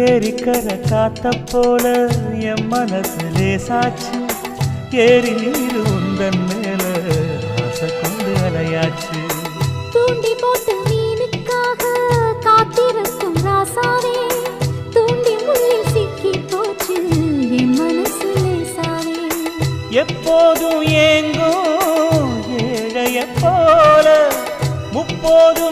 ஏரிக்கர காத்த போல என் மனசு லேசாச்சு ஏரி நீர் உந்தன் மேல ஆசை கொண்டு அலையாச்சு தூண்டி போட்டு மீனுக்காக காத்திருக்கும் ராசாவே தூண்டி முள்ளில் சிக்கி போச்சு என் மனசு லேசாவே எப்போதும் ஏங்கும் ஏழைய போல முப்போதும்